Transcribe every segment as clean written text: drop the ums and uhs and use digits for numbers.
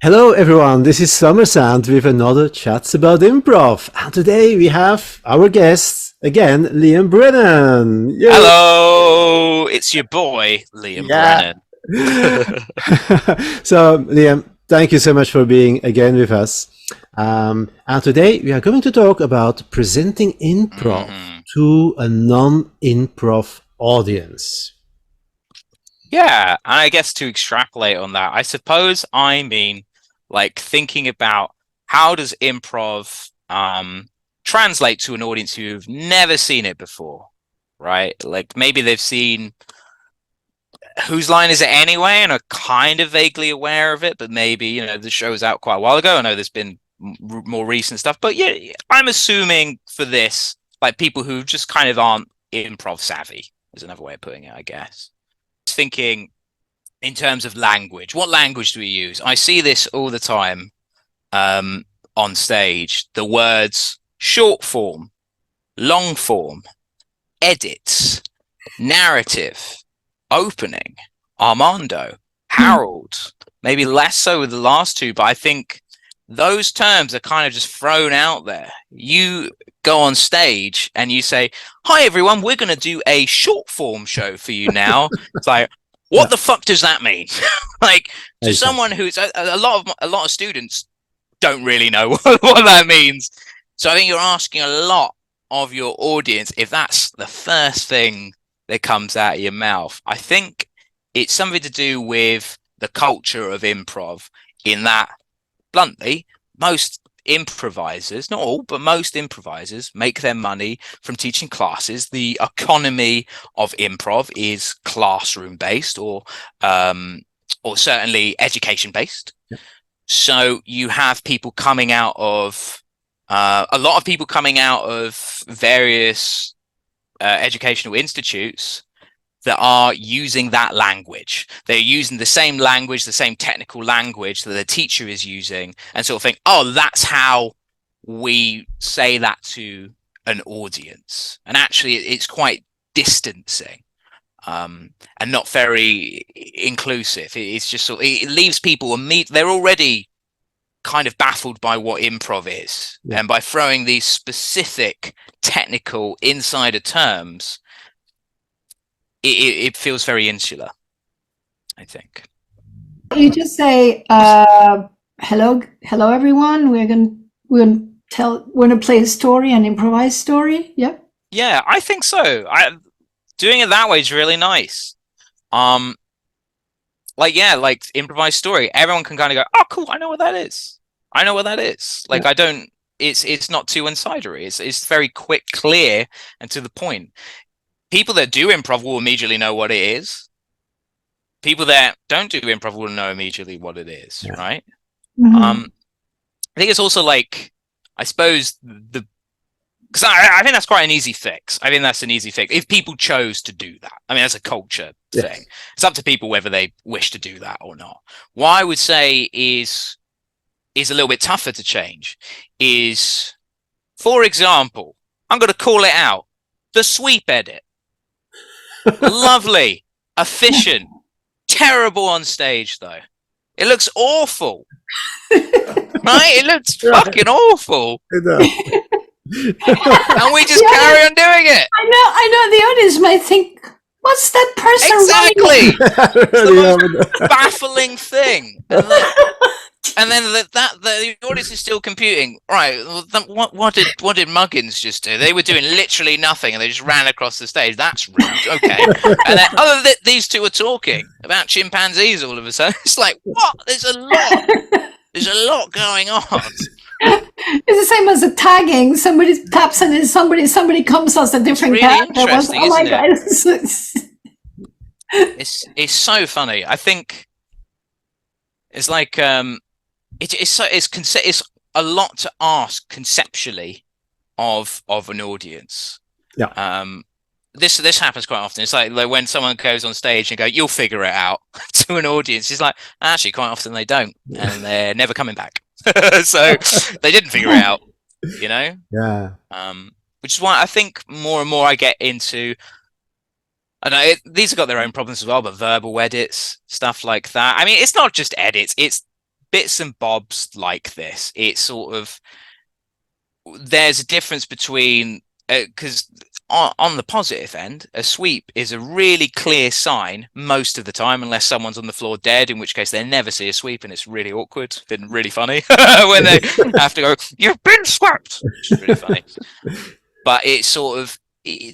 Hello everyone, this is SomerSand with another Chats About Improv. And today we have our guest, again, Liam Brennan. Yay! Hello, it's your boy, Liam Yeah. Brennan. So, Liam, thank you so much for being again with us. And today we are going to talk about presenting improv hmm to a non-improv audience. Yeah, and I guess to extrapolate on that, I suppose I mean like thinking about how does improv translate to an audience who've never seen it before, right? Like maybe they've seen Whose Line Is It Anyway and are kind of vaguely aware of it, but maybe, the show was out quite a while ago. I know there's been more recent stuff, but yeah, I'm assuming for this, like people who just kind of aren't improv savvy is another way of putting it, I guess. Thinking in terms of language, what language do we use? I see this all the time on stage. The words short form, long form, edits, narrative, opening, Armando, Harold, maybe less so with the last two, but I think those terms are kind of just thrown out there. You go on stage and you say, "Hi everyone, we're going to do a short form show for you now." It's like, Yeah, what the fuck does that mean? Like to exactly. someone who's a lot of students don't really know what that means. So I think you're asking a lot of your audience if that's the first thing that comes out of your mouth. I think it's something to do with the culture of improv, in that, bluntly, most improvisers, not all, but most improvisers make their money from teaching classes. The economy of improv is classroom based, or certainly education based. Yeah. So you have people coming out of a lot of people coming out of various educational institutes that are using that language. They're using the same language, the same technical language that the teacher is using, and sort of think, oh, that's how we say that to an audience. And actually, it's quite distancing and not very inclusive. It's just it leaves people they're already kind of baffled by what improv is, Yeah. and by throwing these specific technical insider terms, it feels very insular, I think. You just say, hello everyone. We're gonna play a story, an improvised story. Yeah. Yeah, I think so. Doing it that way is really nice. Like improvised story, everyone can kind of go, oh cool, I know what that is. I know what that is. Like Yeah. I don't it's not too insidery. It's very quick, clear, and to the point. People that do improv will immediately know what it is. People that don't do improv will know immediately what it is, Yeah. right? Mhm. I think it's also like, I suppose because I think that's quite an easy fix. I think that's an easy fix if people chose to do that. I mean, that's a culture Yes. thing. It's up to people whether they wish to do that or not. What I would say is a little bit tougher to change is, for example, I'm going to call it out, the sweep edit. Lovely, efficient, terrible on stage though. It looks awful, right? It looks Right. fucking awful, I know. and we just Yeah, carry on doing it. I know. The audience might think, "What's that person running?" Exactly. It's the Yeah, most but- baffling thing. And then the audience is still computing. Right? What did Muggins just do? They were doing literally nothing, and they just ran across the stage. That's rude. Okay. And then these two are talking about chimpanzees all of a sudden. It's like, what? There's a lot. There's a lot going on. It's the same as the tagging. Somebody taps and then somebody comes as a different really character. interesting, Oh my isn't god! It's so funny. I think it's like it's a lot to ask conceptually of an audience. Yeah. This happens quite often. It's like when someone goes on stage and go, "You'll figure it out," to an audience. It's like, actually, quite often they don't, and they're never coming back. So they didn't figure it out, you know. Yeah. Which is why I think more and more I get into. I know these have got their own problems as well, but verbal edits, stuff like that. I mean, it's not just edits; it's bits and bobs like this. It's sort of, there's a difference between, because on the positive end, a sweep is a really clear sign most of the time, unless someone's on the floor dead, in which case they never see a sweep, and it's really awkward. It's been really funny when they have to go, "You've been swept." It's really funny. But it's sort of,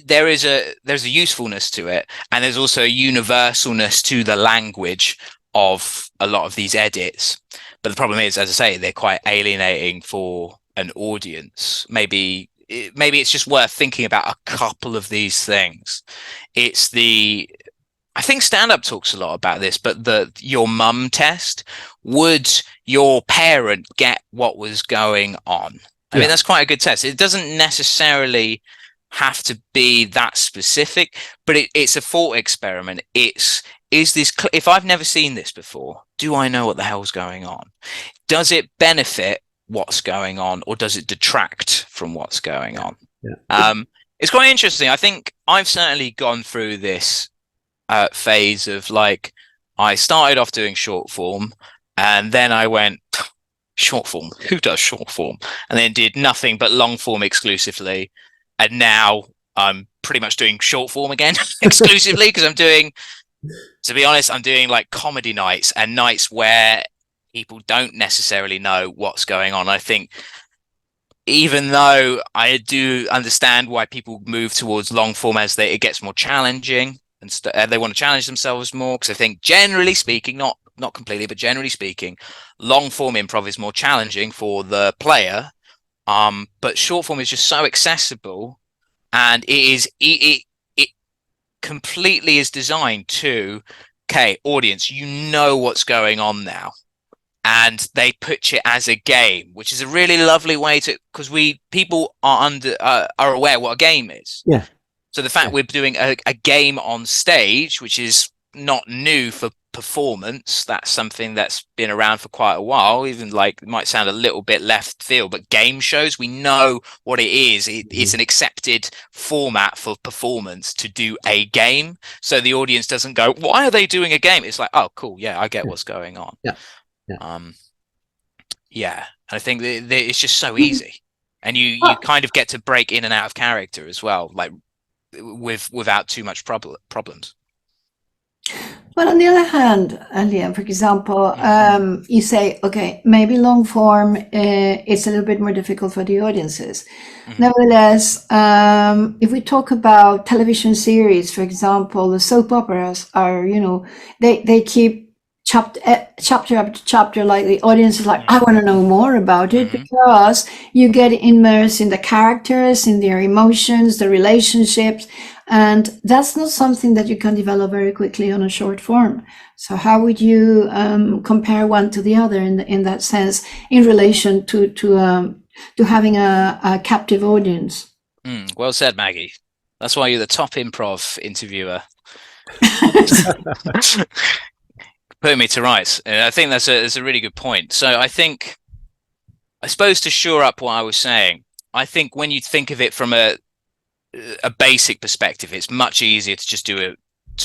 there's a usefulness to it, and there's also a universalness to the language of a lot of these edits. But the problem is, as I say, they're quite alienating for an audience. Maybe it's just worth thinking about a couple of these things. I think stand-up talks a lot about this, but your mum test. Would your parent get what was going on? I mean, that's quite a good test. It doesn't necessarily have to be that specific, but it's a thought experiment. If I've never seen this before, do I know what the hell's going on? Does it benefit what's going on, or does it detract from what's going on? It's quite interesting. I think I've certainly gone through this phase of, like, I started off doing short form, and then I went, short form, who does short form? And then did nothing but long form exclusively, and now I'm pretty much doing short form again exclusively, because to be honest, I'm doing like comedy nights and nights where people don't necessarily know what's going on. I think, even though I do understand why people move towards long form as it gets more challenging, and they want to challenge themselves more, because I think, generally speaking, not completely, but generally speaking, long form improv is more challenging for the player. But short form is just so accessible, and it completely is designed to, okay, audience, you know what's going on now. And they pitch it as a game, which is a really lovely way to, because people are aware what a game is. Yeah. So the fact we're doing a game on stage, which is not new for performance, that's something that's been around for quite a while. Even, like, it might sound a little bit left field, but game shows, we know what it is. It's an accepted format for performance to do a game. So the audience doesn't go, "Why are they doing a game?" It's like, "Oh, cool, yeah, I get what's going on." And I think it's just so easy, and you kind of get to break in and out of character as well, like without too much problems. But on the other hand, Liam, for example, you say, okay, maybe long form is a little bit more difficult for the audiences. Nevertheless, if we talk about television series, for example, the soap operas are, they keep chapter after chapter, like the audience is like, I want to know more about it, because you get immersed in the characters, in their emotions, the relationships, and that's not something that you can develop very quickly on a short form. So how would you compare one to the other in that sense, in relation to having a captive audience? Well said, Maggie. That's why you're the top improv interviewer. Putting me to rights. And I think that's a really good point. So I suppose to shore up what I was saying, I think when you think of it from a basic perspective, it's much easier to just to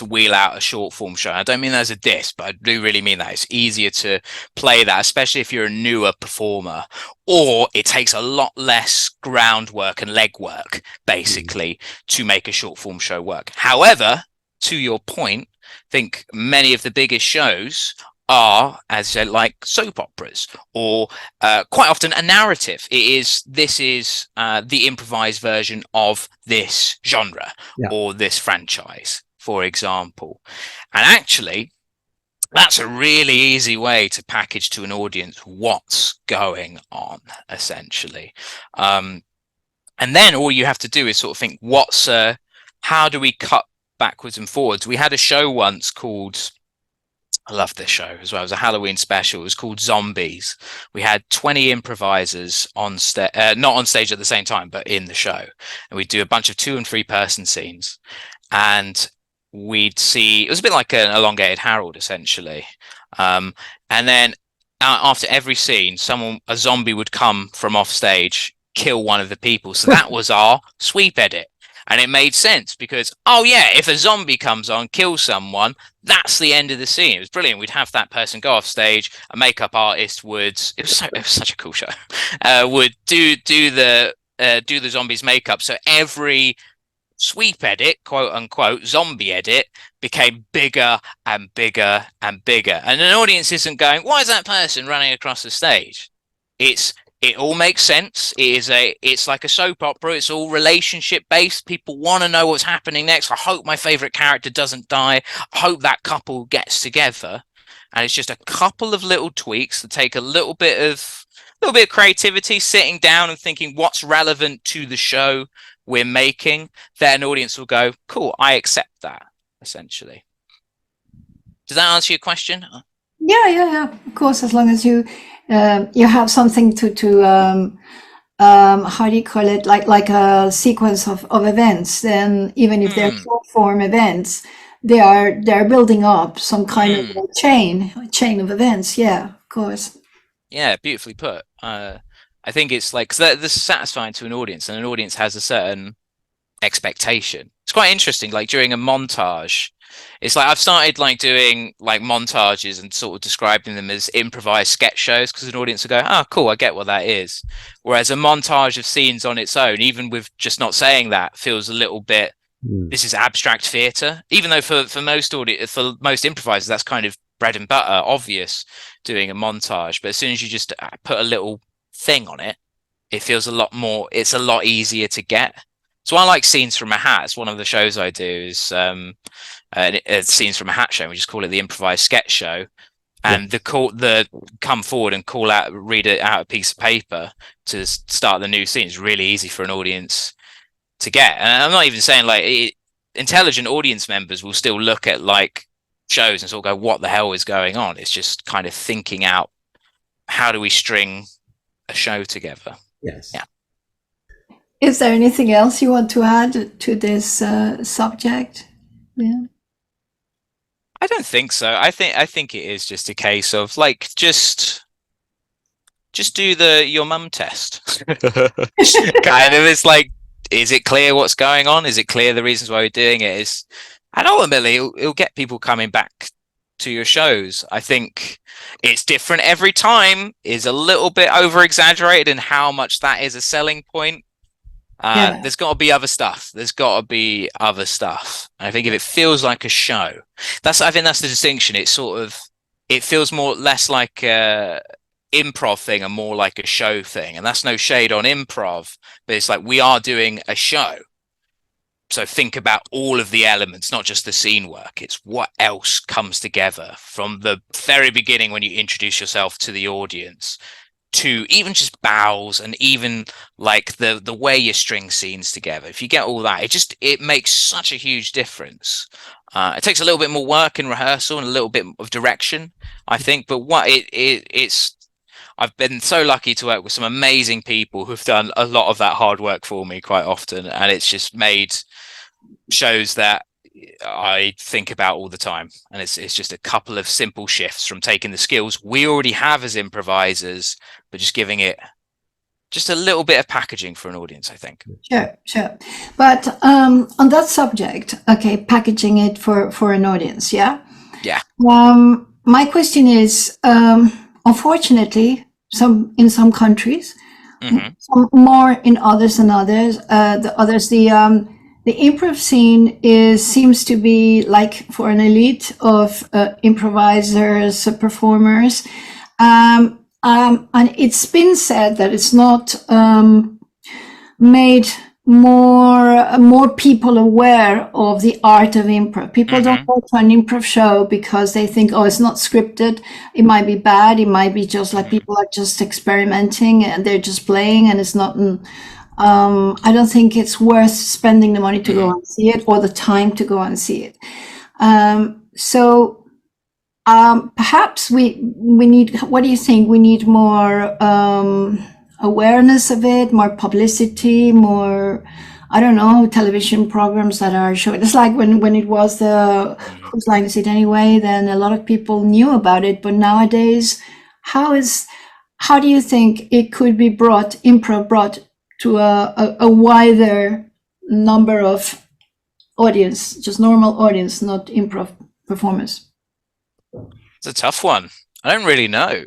wheel out a short form show. I don't mean that as a diss, but I do really mean that. It's easier to play that, especially if you're a newer performer, or it takes a lot less groundwork and legwork, basically, to make a short form show work. However, to your point, I think many of the biggest shows are, as I said, like soap operas, or quite often a narrative. This is the improvised version of this genre or this franchise, for example. And actually, that's a really easy way to package to an audience what's going on, essentially. And then all you have to do is sort of think, how do we cut backwards and forwards? We had a show once called, I love this show as well, it was a Halloween special. It was called Zombies. We had 20 improvisers on stage, not on stage at the same time, but in the show. And we'd do a bunch of 2- and 3-person scenes. And we'd see, it was a bit like an elongated Harold, essentially. And then after every scene, a zombie would come from off stage, kill one of the people. So that was our sweep edit. And it made sense because, oh yeah, if a zombie comes on, kills someone, that's the end of the scene. It was brilliant. We'd have that person go off stage. A makeup artist would. It was such a cool show. Would do the zombies' makeup. So every sweep edit, quote unquote, zombie edit became bigger and bigger and bigger. And an audience isn't going, why is that person running across the stage? It all makes sense. It's like a soap opera. It's all relationship based. People want to know what's happening next. I hope my favorite character doesn't die. I hope that couple gets together. And it's just a couple of little tweaks that take a little bit of creativity, sitting down and thinking what's relevant to the show we're making. Then an audience will go, cool, I accept that, essentially. Does that answer your question? Yeah. Of course, as long as you have something to how do you call it, like a sequence of events, then even if they're short form events, they're building up some kind of a chain of events. Yeah, of course. Yeah, beautifully put. I think it's like, 'cause this is satisfying to an audience, and an audience has a certain expectation. It's quite interesting, like during a montage, it's like I've started like doing like montages and sort of describing them as improvised sketch shows, because an audience will go, oh cool, I get what that is. Whereas a montage of scenes on its own, even with just not saying that, feels a little bit, this is abstract theatre, even though for most improvisers that's kind of bread and butter, obvious, doing a montage. But as soon as you just put a little thing on it, it feels a lot more, it's a lot easier to get. So I like Scenes from a Hat. It's one of the shows I do, is Scenes from a Hat show. We just call it the improvised sketch show. And the come forward and read it out a piece of paper to start the new scene is really easy for an audience to get. And I'm not even saying like intelligent audience members will still look at like shows and sort of go, what the hell is going on? It's just kind of thinking out, how do we string a show together? Yes. Yeah. Is there anything else you want to add to this subject? Yeah. I don't think so. I think it is just a case of like just do your mum test. Kind of, it's like, is it clear what's going on? Is it clear the reasons why we're doing it? And ultimately it'll get people coming back to your shows. I think it's different every time, is a little bit over exaggerated in how much that is a selling point. There's got to be other stuff. And I think if it feels like a show, I think that's the distinction. It feels less like a improv thing and more like a show thing. And that's no shade on improv, but it's like, we are doing a show. So think about all of the elements, not just the scene work. It's what else comes together from the very beginning when you introduce yourself to the audience, to even just bows, and even like the way you string scenes together. If you get all that, it makes such a huge difference. It takes a little bit more work in rehearsal and a little bit of direction, I think. But I've been so lucky to work with some amazing people who've done a lot of that hard work for me quite often, and it's just made shows that I think about all the time. And it's just a couple of simple shifts from taking the skills we already have as improvisers, but just giving it just a little bit of packaging for an audience, I think. Sure. But on that subject, okay, packaging it for an audience, yeah? Yeah. My question is, unfortunately, in some countries, some more in others than others, the improv scene seems to be like for an elite of improvisers, performers, and it's been said that it's not made more people aware of the art of improv. People don't go to an improv show because they think, oh, it's not scripted. It might be bad. It might be just like people are just experimenting and they're just playing, and it's not. I don't think it's worth spending the money to go and see it, or the time to go and see it. So perhaps we need, what do you think? We need more awareness of it, more publicity, more, I don't know, television programs that are showing. It's like when it was the Whose Line Is It Anyway, then a lot of people knew about it. But nowadays, how do you think it could be improv brought to a wider number of audience, just normal audience, not improv performers? It's a tough one. I don't really know.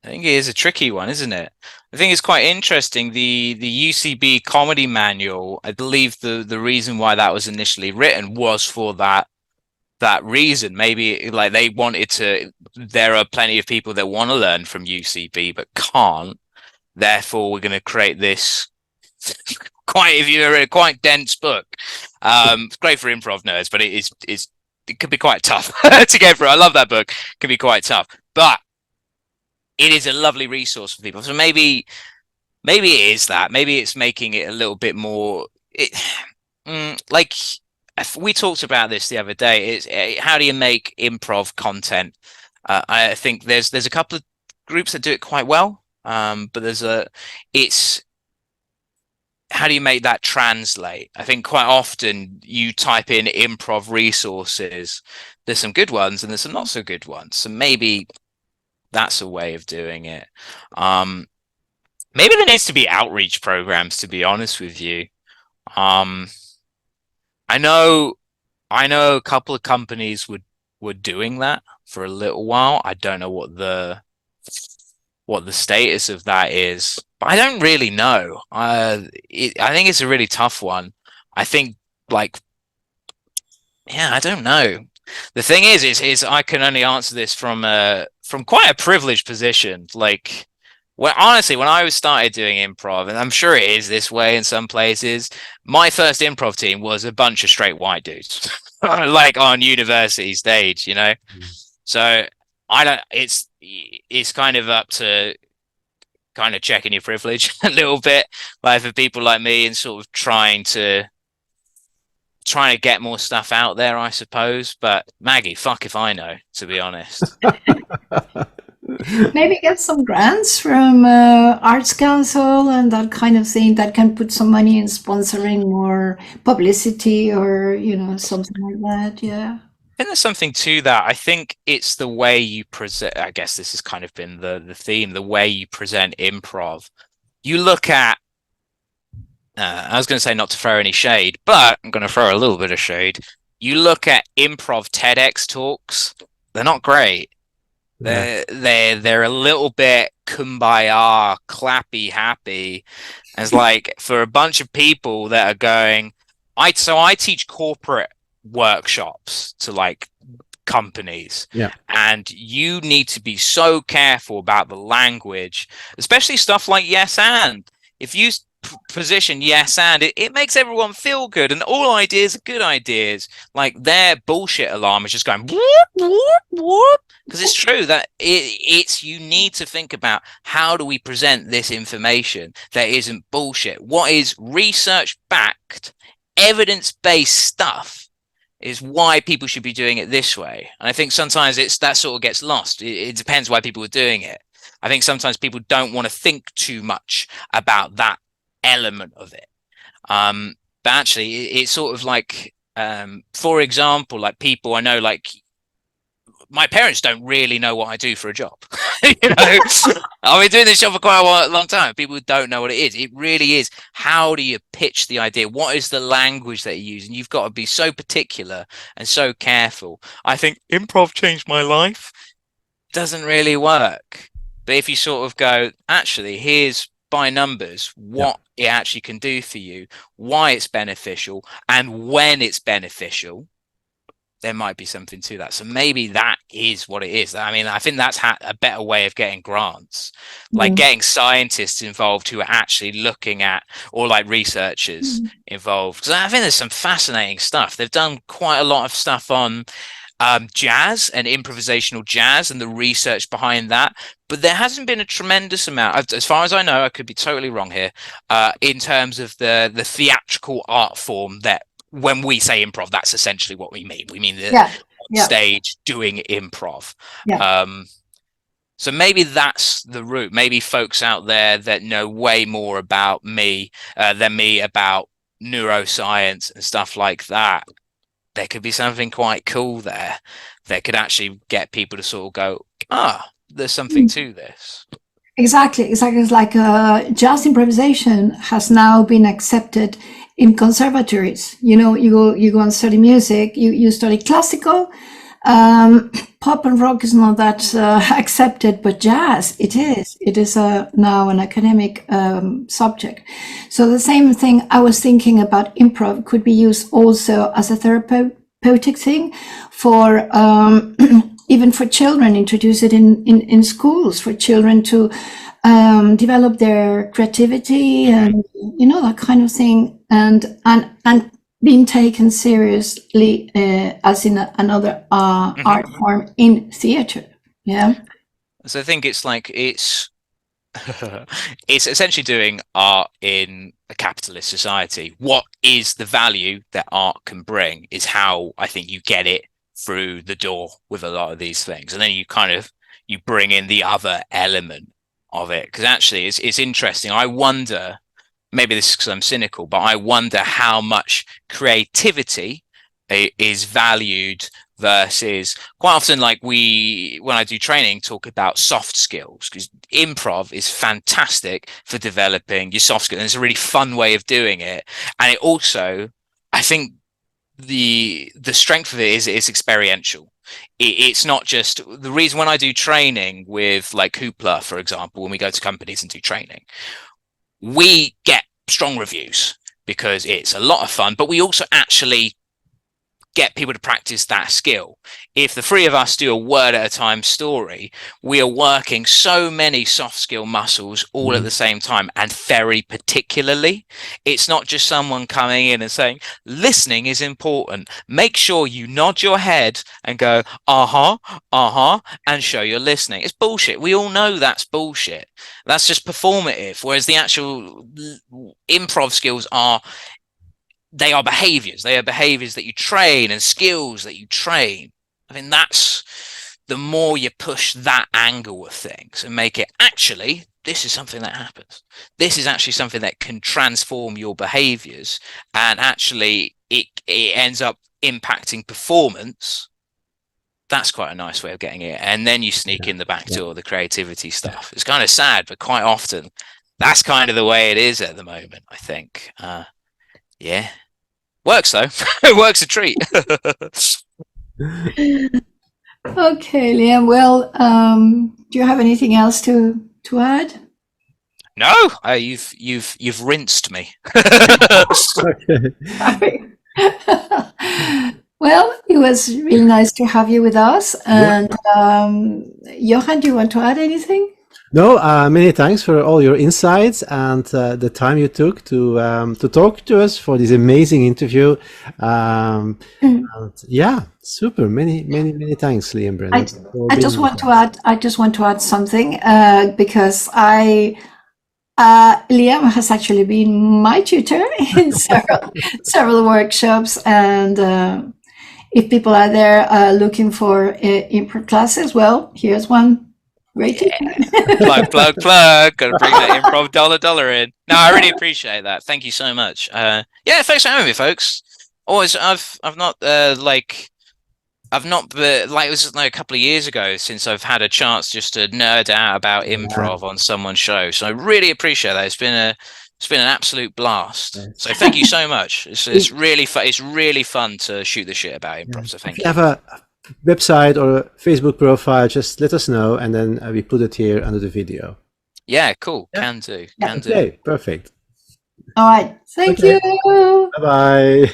I think it is a tricky one, isn't it? I think it's quite interesting. The UCB comedy manual, I believe the reason why that was initially written was for that reason. Maybe like they wanted to, there are plenty of people that want to learn from UCB but can't. Therefore, we're going to create this quite dense book. It's great for improv nerds, but it could be quite tough to get through. I love that book. It can be quite tough, but it is a lovely resource for people. So maybe it is that. Maybe it's making it a little bit more. Like we talked about this the other day. It's how do you make improv content? I think there's a couple of groups that do it quite well, but it's how do you make that translate? I think quite often you type in improv resources. There's some good ones and there's some not so good ones. So maybe that's a way of doing it. Maybe there needs to be outreach programs, to be honest with you. I know a couple of companies were doing that for a little while. I don't know what the status of that is, but I don't really know. I think it's a really tough one. I think I don't know. The thing is I can only answer this from quite a privileged position. Like, honestly, when I started doing improv, and I'm sure it is this way in some places, my first improv team was a bunch of straight white dudes, like on university stage, you know. So I don't. It's kind of up to kind of checking your privilege a little bit, like for people like me, and sort of trying to get more stuff out there, I suppose. But Maggie, fuck if I know, to be honest. Maybe get some grants from Arts Council and that kind of thing that can put some money in sponsoring more publicity or, something like that. Yeah. I think there's something to that. I think it's the way you present. I guess this has kind of been the theme, the way you present improv. You look at, I was going to say not to throw any shade, but I'm going to throw a little bit of shade. You look at improv TEDx talks, they're not great. They're a little bit kumbaya, clappy, happy. It's like for a bunch of people that are going, I teach corporate workshops to like companies, and you need to be so careful about the language, especially stuff like yes and. If you position yes and, it makes everyone feel good, and all ideas are good ideas. Like their bullshit alarm is just going whoop whoop whoop, because it's true that it's you need to think about how do we present this information that isn't bullshit. What is research backed, evidence based stuff is why people should be doing it this way. And I think sometimes that sort of gets lost. It depends why people are doing it. I think sometimes people don't want to think too much about that element of it. But actually it's sort of like, for example, like people I know, like my parents don't really know what I do for a job. I've been doing this job for quite a long time. People don't know what it is. It really is, how do you pitch the idea? What is the language that you use? And you've got to be so particular and so careful. I think improv changed my life doesn't really work. But if you sort of go, actually, here's by numbers what it actually can do for you, why it's beneficial, and when it's beneficial, there might be something to that. So maybe that is what it is. I mean, I think that's a better way of getting grants, like getting scientists involved who are actually looking at, or like researchers involved. Because I think there's some fascinating stuff. They've done quite a lot of stuff on jazz and improvisational jazz and the research behind that. But there hasn't been a tremendous amount, as far as I know, I could be totally wrong here, in terms of the theatrical art form that, when we say improv, that's essentially what we mean. We mean the stage doing improv. So maybe that's the route. Maybe folks out there that know way more about me than me about neuroscience and stuff like that, there could be something quite cool there that could actually get people to sort of go, there's something to this. Exactly. It's like jazz improvisation has now been accepted in conservatories. You go and study music. You study classical. Pop and rock is not that accepted, but jazz, it is. It is now an academic subject. So the same thing I was thinking about improv could be used also as a therapeutic thing for even for children. Introduce it in schools for children to develop their creativity and that kind of thing, and being taken seriously as in another art form in theater. Yeah. So I think it's like it's essentially doing art in a capitalist society. What is the value that art can bring is how I think you get it through the door with a lot of these things, and then you bring in the other element of it, because actually it's interesting. I wonder, maybe this is because I'm cynical, but I wonder how much creativity is valued versus quite often, like when I do training, talk about soft skills, because improv is fantastic for developing your soft skills. And it's a really fun way of doing it. And it also, I think the strength of it is it's experiential. It's not just the reason when I do training with like Hoopla, for example, when we go to companies and do training, we get strong reviews because it's a lot of fun, but we also actually get people to practice that skill. If the three of us do a word at a time story, we are working so many soft skill muscles all at the same time, and very particularly. It's not just someone coming in and saying, listening is important. Make sure you nod your head and go, and show you're listening. It's bullshit. We all know that's bullshit. That's just performative. Whereas the actual improv skills are behaviors. They are behaviors that you train and skills that you train. I mean, that's the more you push that angle of things and make it actually, this is something that happens. This is actually something that can transform your behaviors, and actually it ends up impacting performance. That's quite a nice way of getting it. And then you sneak in the back door, the creativity stuff. It's kind of sad, but quite often that's kind of the way it is at the moment, I think. Yeah. Works though. It works a treat. Okay, Liam. Well, do you have anything else to add? No, you've rinsed me. Well, it was really nice to have you with us. And Johan, do you want to add anything? No, many thanks for all your insights and the time you took to talk to us for this amazing interview. And yeah, super. Many thanks, Liam Brennan. I just want to add something because Liam has actually been my tutor in several workshops, and if people are there looking for improv classes, well, here's one. Great. Yeah. plug. Gotta bring that improv dollar in. No, I really appreciate that. Thank you so much. Yeah, thanks for having me, folks. Always, it was like a couple of years ago since I've had a chance just to nerd out about improv on someone's show. So I really appreciate that. It's been an absolute blast. Yes. So thank you so much. It's really fun. It's really fun to shoot the shit about improv. So thank you. Have a website or a Facebook profile, just let us know, and then we put it here under the video. Yeah, cool. Yeah. Can do. Okay, perfect. All right. Thank you. Bye-bye.